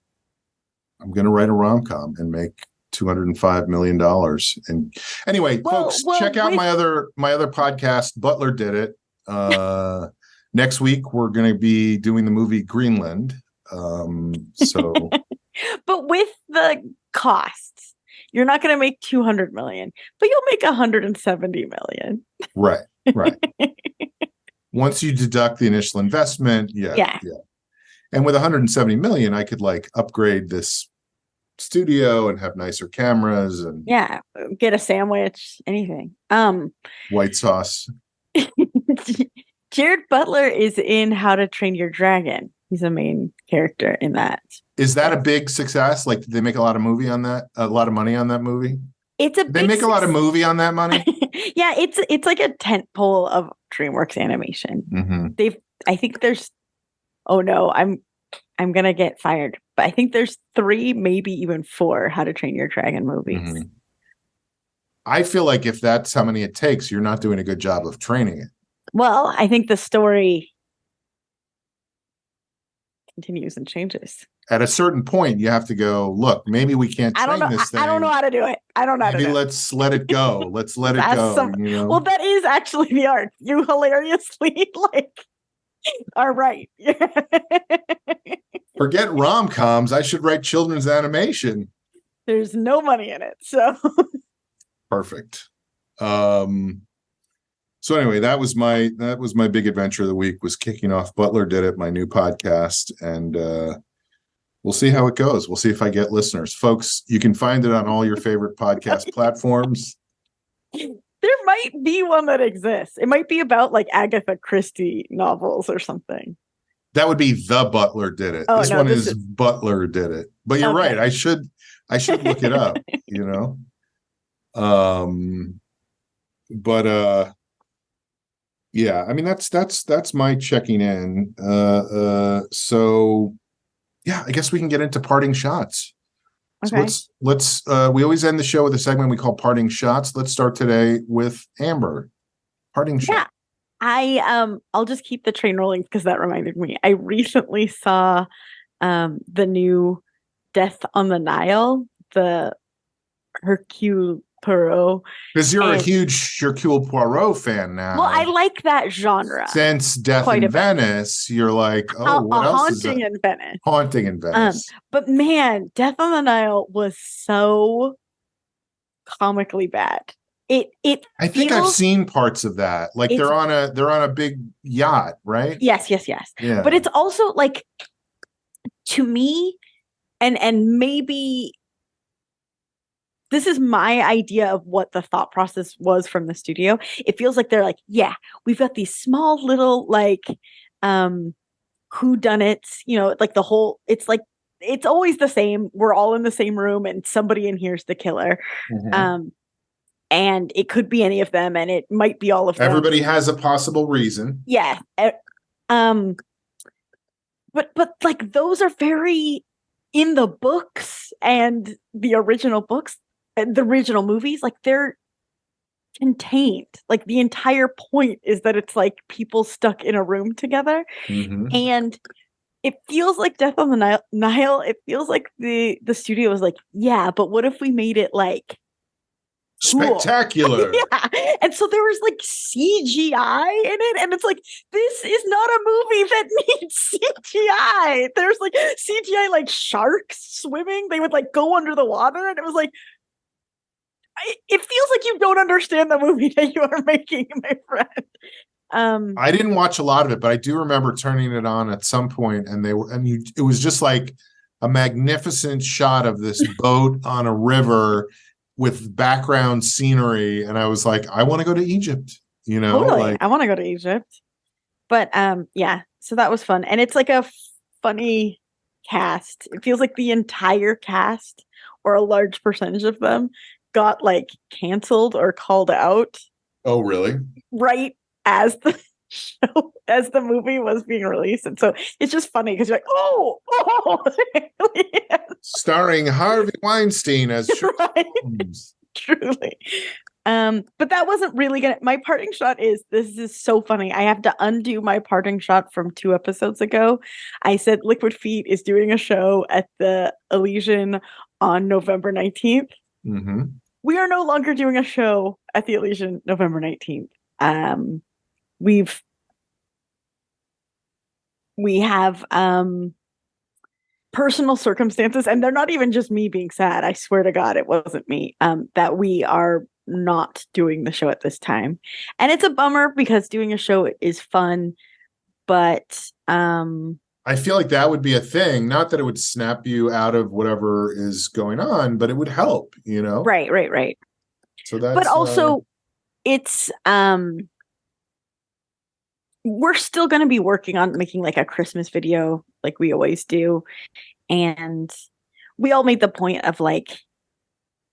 gonna write a rom-com and make $205 million. And anyway, folks, check out my other podcast. Butler did it. Next week we're going to be doing the movie Greenland. So, but with the costs, you're not going to make 200 million, but you'll make 170 million. Right. Once you deduct the initial investment, yeah. And with 170 million, I could like upgrade this studio and have nicer cameras and Yeah, get a sandwich, anything. white sauce. Gerard Butler is in How to Train Your Dragon. He's a main character in that. Is that a big success? Like, did they make a lot of money on that movie? It's a Did they make a lot of movie on that money? Yeah, it's like a tentpole of DreamWorks animation. Mm-hmm. I think there's, oh no, I'm gonna get fired, but I think there's 3, maybe even 4 How to Train Your Dragon movies. Mm-hmm. I feel like if that's how many it takes, you're not doing a good job of training it. Well, I think the story continues and changes. At a certain point, you have to go, look, maybe we can't train this thing. I don't know how to do it. I don't know how to do it. Let's let it go. Let's let it go. Well, that is actually the art. You hilariously are right. Forget rom-coms. I should write children's animation. There's no money in it. So perfect. So anyway, that was my big adventure of the week, was kicking off Butler Did It, my new podcast, and we'll see how it goes. We'll see if I get listeners. Folks, you can find it on all your favorite podcast platforms. There might be one that exists. It might be about like Agatha Christie novels or something. That would be The Butler Did It. Oh, this one is Butler Did It. But you're right. I should look it up, But yeah, I mean that's my checking in. So yeah, I guess we can get into parting shots. Okay. So let's we always end the show with a segment we call parting shots. Let's start today with Amber. Parting shot. Yeah. I'll just keep the train rolling because that reminded me. I recently saw the new Death on the Nile, the Hercule Poirot. Because you're a huge Hercule Poirot fan now. Well, I like that genre. Since Death in Venice, you're like, oh, what else is that? Haunting in Venice. Haunting in Venice. But man, Death on the Nile was so comically bad. I think I've seen parts of that. Like they're on a big yacht, right? Yes. Yeah. But it's also like, to me, and maybe this is my idea of what the thought process was from the studio. It feels like they're like, yeah, we've got these small little like whodunits, like the whole, it's like, it's always the same. We're all in the same room and somebody in here's the killer. Mm-hmm. And it could be any of them, and it might be all of them. Everybody has a possible reason. Yeah. But like those are very in the books and the original books. The original movies, like they're contained. Like the entire point is that it's like people stuck in a room together. Mm-hmm. And it feels like Death on the Nile. It feels like the studio was like, yeah, but what if we made it like spectacular? Yeah. And so there was like CGI in it, and it's like, this is not a movie that needs CGI. There's like CGI like sharks swimming. They would like go under the water, and it was like, it feels like you don't understand the movie that you are making, my friend. I didn't watch a lot of it, but I do remember turning it on at some point, and it was just like a magnificent shot of this boat on a river with background scenery, and I was like, I want to go to Egypt. Totally. Like, I want to go to Egypt. But yeah, so that was fun, and it's like a funny cast. It feels like the entire cast, or a large percentage of them, got like canceled or called out. Oh, really? Right as the show, as the movie was being released. And so it's just funny because you're like, oh. Yeah. Starring Harvey Weinstein as right. Truly. But that wasn't really my parting shot this is so funny. I have to undo my parting shot from 2 episodes ago. I said Liquid Feet is doing a show at the Elysian on November 19th. Mm-hmm. We are no longer doing a show at the Elysian November 19th. We have personal circumstances, and they're not even just me being sad. I swear to God, it wasn't me. That we are not doing the show at this time, and it's a bummer because doing a show is fun. But I I feel like that would be a thing. Not that it would snap you out of whatever is going on, but it would help, you know? Right. So that's But also it's we're still going to be working on making like a Christmas video like we always do. And we all made the point of like,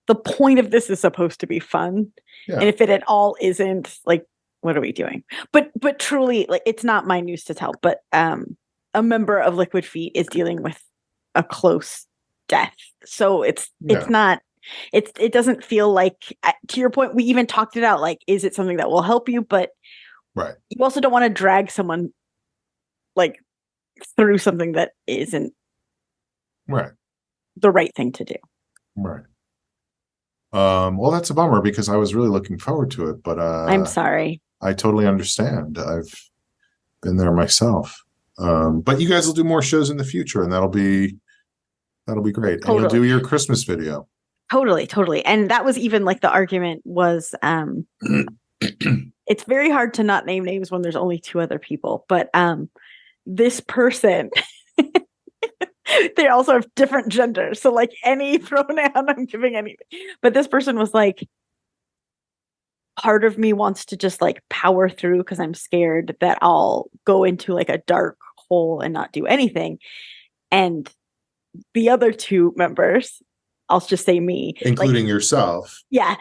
the point of this is supposed to be fun. Yeah. And if it at all isn't, like, what are we doing? But truly, like, it's not my news to tell, but a member of Liquid Feet is dealing with a close death. So it's not, it doesn't feel like, to your point, we even talked it out, like, is it something that will help you? But right. You also don't want to drag someone like through something that isn't right the right thing to do. Right. Well, that's a bummer because I was really looking forward to it, but I'm sorry. I totally understand. I've been there myself. But you guys will do more shows in the future, and that'll be great. Totally. And you'll do your Christmas video. Totally. And that was even like the argument was it's very hard to not name names when there's only two other people, but this person they also have different genders, so like any pronoun I'm giving anything, but this person was like, part of me wants to just like power through because I'm scared that I'll go into like a dark hole and not do anything, and the other two members, I'll just say me, including like, yourself. Yeah.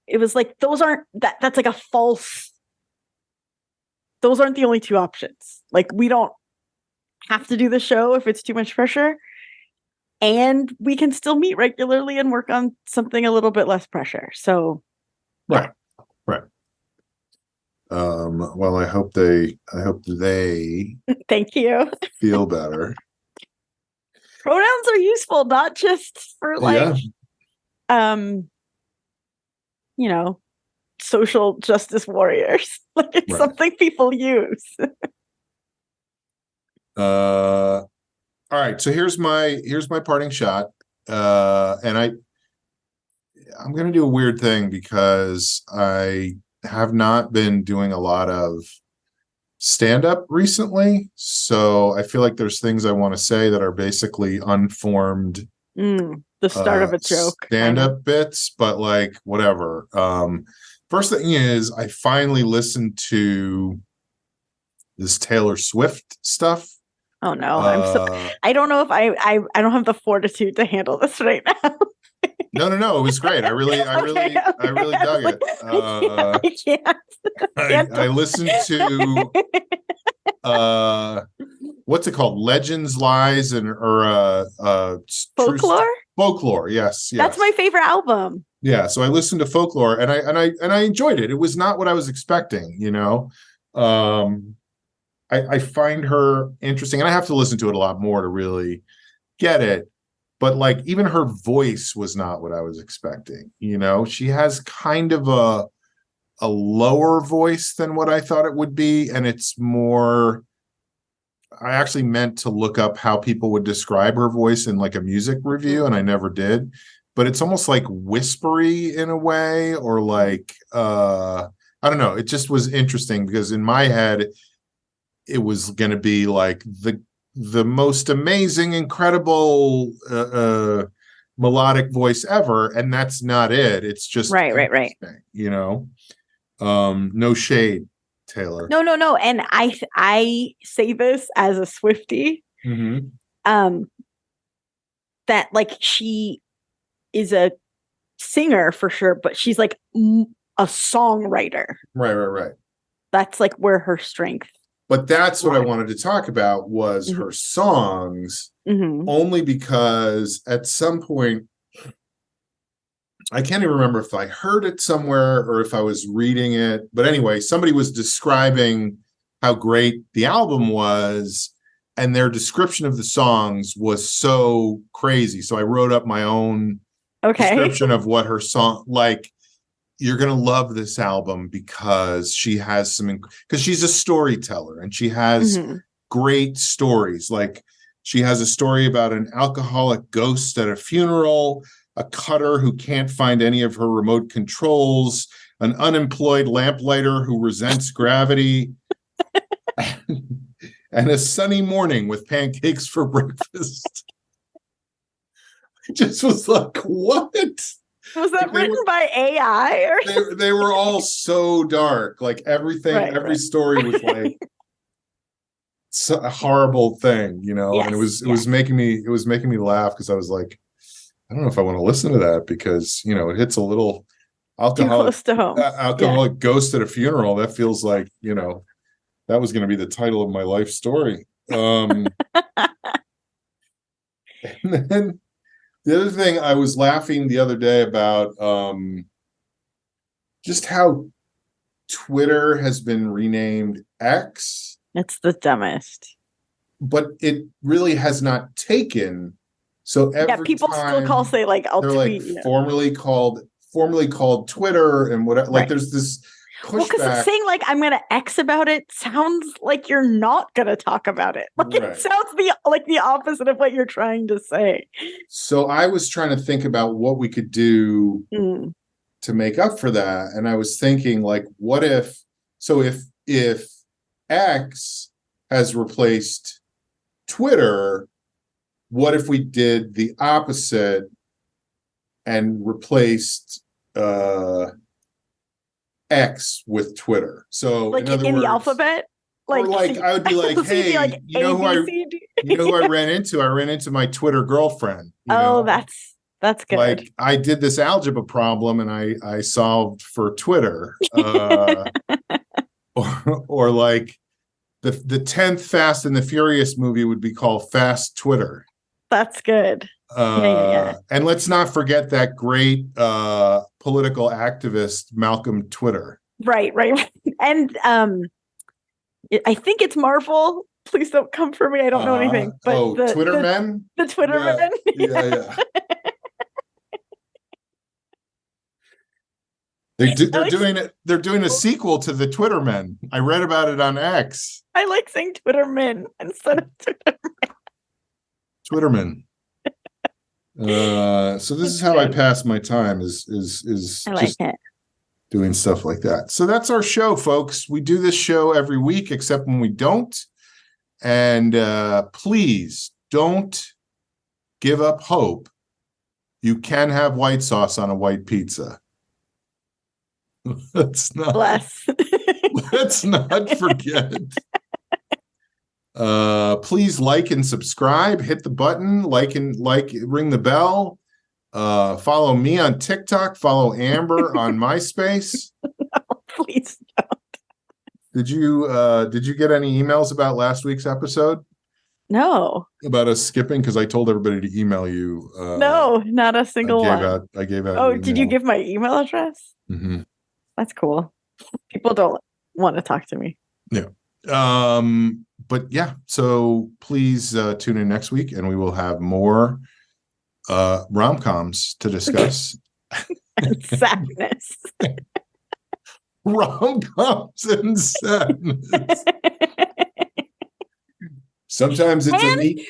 It was like, those aren't that's like a false, those aren't the only two options. Like, we don't have to do the show if it's too much pressure, and we can still meet regularly and work on something a little bit less pressure. So right. Well, I hope they thank you. feel better. Pronouns are useful, not just for like you know, social justice warriors. Like, it's something people use. All right, so here's my parting shot, and I'm gonna do a weird thing because I have not been doing a lot of stand-up recently, so I feel like there's things I want to say that are basically unformed, the start of a joke, stand-up bits, but like whatever. First thing is, I finally listened to this Taylor Swift stuff. Oh no, I don't know if I don't have the fortitude to handle this right now. No, it was great. I really dug it. I listened to what's it called? Legends, Lies, or Folklore? Folklore, yes. That's my favorite album. Yeah, so I listened to Folklore and I enjoyed it. It was not what I was expecting, you know. I find her interesting, and I have to listen to it a lot more to really get it. But like, even her voice was not what I was expecting. You know, she has kind of a lower voice than what I thought it would be, and it's more. I actually meant to look up how people would describe her voice in like a music review, and I never did. But it's almost like whispery in a way, or like I don't know. It just was interesting because in my head, it was going to be like the most amazing, incredible melodic voice ever, and that's not it. It's just right. You know, no shade, Taylor. No. And I say this as a Swiftie, that like, she is a singer for sure, but she's like a songwriter. Right. That's like where her strength. But that's what I wanted to talk about was her songs, only because at some point, I can't even remember if I heard it somewhere or if I was reading it. But anyway, somebody was describing how great the album was, and their description of the songs was so crazy. So I wrote up my own description of what her song, like, you're going to love this album because she has because she's a storyteller and she has great stories. Like, she has a story about an alcoholic ghost at a funeral, a cutter who can't find any of her remote controls, an unemployed lamplighter who resents gravity, and a sunny morning with pancakes for breakfast. I just was like, what? Was that written by AI? Or they were all so dark. Like everything, every story was like a horrible thing, you know. Yes, and it was making me laugh because I was like, I don't know if I want to listen to that because, you know, it hits a little alcoholic, too close to home. Alcoholic ghost at a funeral. That feels like, you know, that was going to be the title of my life story. And then the other thing, I was laughing the other day about just how Twitter has been renamed X. It's the dumbest. But it really has not taken. So every people time say like, I'll tweet. Like formerly called Twitter and whatever. Like there's this pushback. Well, because saying like I'm gonna X about it sounds like you're not gonna talk about it. Like it sounds the opposite of what you're trying to say. So I was trying to think about what we could do to make up for that, and I was thinking like, what if X has replaced Twitter, what if we did the opposite and replaced X with Twitter? So like in the alphabet? Like I would be like, hey, like you know who I ran into? I ran into my Twitter girlfriend. Oh, that's good. Like I did this algebra problem and I solved for Twitter. or like the 10th Fast and the Furious movie would be called Fast Twitter. That's good. Yeah. And let's not forget that great political activist Malcolm Twitter. Right. And I think it's Marvel. Please don't come for me. I don't know anything. But the Twitter men? The Twitter men. Yeah. They're doing a sequel to the Twitter Men. I read about it on X. I like saying Twitter Men instead of Twitter Men. Twitter Men. So this is how I pass my time is I like just it. Doing stuff like that. So that's our show, folks. We do this show every week, except when we don't. And please don't give up hope. You can have white sauce on a white pizza. Let's not forget. Please like and subscribe, hit the button, ring the bell. Follow me on TikTok, follow Amber on MySpace. No, please don't. Did you get any emails about last week's episode? No. About us skipping? Because I told everybody to email you. No, not a single one. I gave out. Oh, did you give my email address? Mm-hmm. That's cool. People don't want to talk to me. Yeah. But yeah, so please tune in next week and we will have more rom-coms to discuss. Sadness. Rom-coms and sadness. Sometimes it's a neat.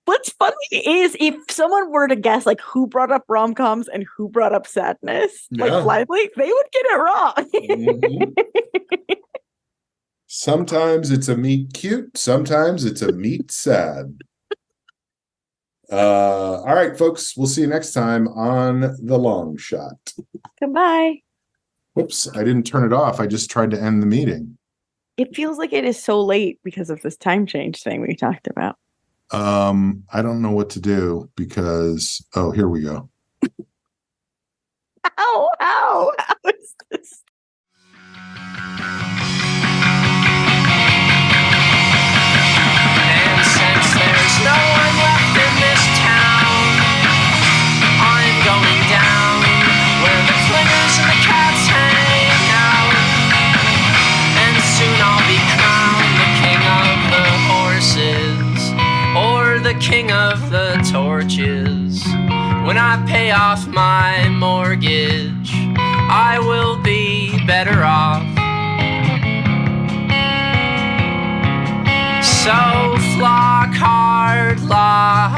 What's funny is if someone were to guess like who brought up rom-coms and who brought up sadness, like blindly, they would get it wrong. Mm-hmm. Sometimes it's a meet cute, sometimes it's a meet sad. All right, folks, we'll see you next time on The Long Shot. Goodbye. Whoops, I didn't turn it off. I just tried to end the meeting. It feels like it is so late because of this time change thing we talked about. I don't know what to do because here we go. How is this? And since there's no one left in this town, I'm going down where the flingers and the cats hang out. And soon I'll be crowned the king of the horses, or the king of the torches. When I pay off my mortgage, I will be better off. So flock hard, la